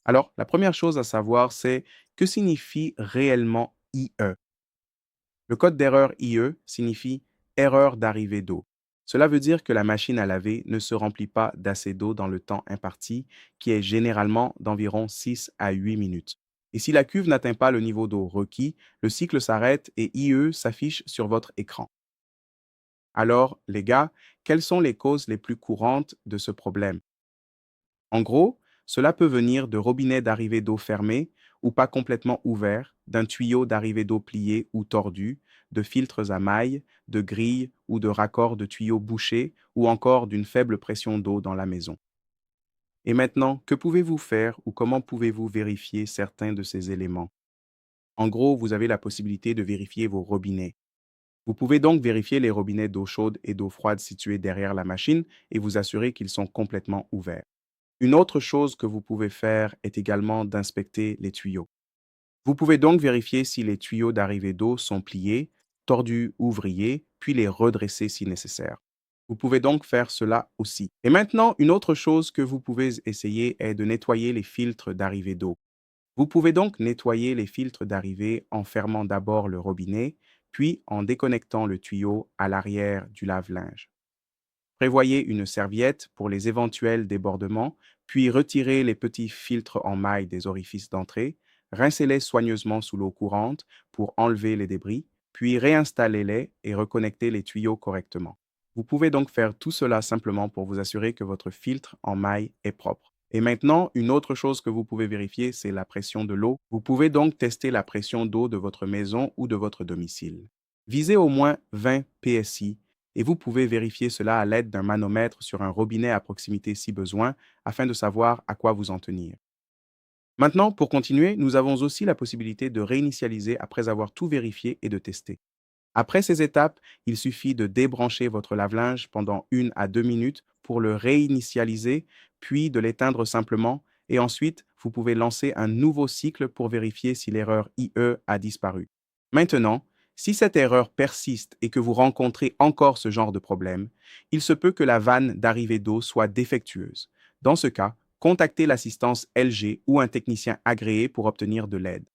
Alors, la première chose à savoir, c'est que signifie réellement IE. Le code d'erreur IE signifie erreur d'arrivée d'eau. Cela veut dire que la machine à laver ne se remplit pas d'assez d'eau dans le temps imparti, qui est généralement d'environ 6 à 8 minutes. Et si la cuve n'atteint pas le niveau d'eau requis, le cycle s'arrête et IE s'affiche sur votre écran. Alors, les gars, quelles sont les causes les plus courantes de ce problème? En gros, cela peut venir de robinets d'arrivée d'eau fermés ou pas complètement ouverts, d'un tuyau d'arrivée d'eau plié ou tordu, de filtres à mailles, de grilles ou de raccords de tuyaux bouchés ou encore d'une faible pression d'eau dans la maison. Et maintenant, que pouvez-vous faire ou comment pouvez-vous vérifier certains de ces éléments? En gros, vous avez la possibilité de vérifier vos robinets. Vous pouvez donc vérifier les robinets d'eau chaude et d'eau froide situés derrière la machine et vous assurer qu'ils sont complètement ouverts. Une autre chose que vous pouvez faire est également d'inspecter les tuyaux. Vous pouvez donc vérifier si les tuyaux d'arrivée d'eau sont pliés, tordus ou vrillés, puis les redresser si nécessaire. Vous pouvez donc faire cela aussi. Et maintenant, une autre chose que vous pouvez essayer est de nettoyer les filtres d'arrivée d'eau. Vous pouvez donc nettoyer les filtres d'arrivée en fermant d'abord le robinet, puis en déconnectant le tuyau à l'arrière du lave-linge. Prévoyez une serviette pour les éventuels débordements, puis retirez les petits filtres en maille des orifices d'entrée, rincez-les soigneusement sous l'eau courante pour enlever les débris, puis réinstallez-les et reconnectez les tuyaux correctement. Vous pouvez donc faire tout cela simplement pour vous assurer que votre filtre en maille est propre. Et maintenant, une autre chose que vous pouvez vérifier, c'est la pression de l'eau. Vous pouvez donc tester la pression d'eau de votre maison ou de votre domicile. Visez au moins 20 PSI et vous pouvez vérifier cela à l'aide d'un manomètre sur un robinet à proximité si besoin, afin de savoir à quoi vous en tenir. Maintenant, pour continuer, nous avons aussi la possibilité de réinitialiser après avoir tout vérifié et de tester. Après ces étapes, il suffit de débrancher votre lave-linge pendant 1 à 2 minutes pour le réinitialiser, puis de l'éteindre simplement, et ensuite, vous pouvez lancer un nouveau cycle pour vérifier si l'erreur IE a disparu. Maintenant, si cette erreur persiste et que vous rencontrez encore ce genre de problème, il se peut que la vanne d'arrivée d'eau soit défectueuse. Dans ce cas, contactez l'assistance LG ou un technicien agréé pour obtenir de l'aide.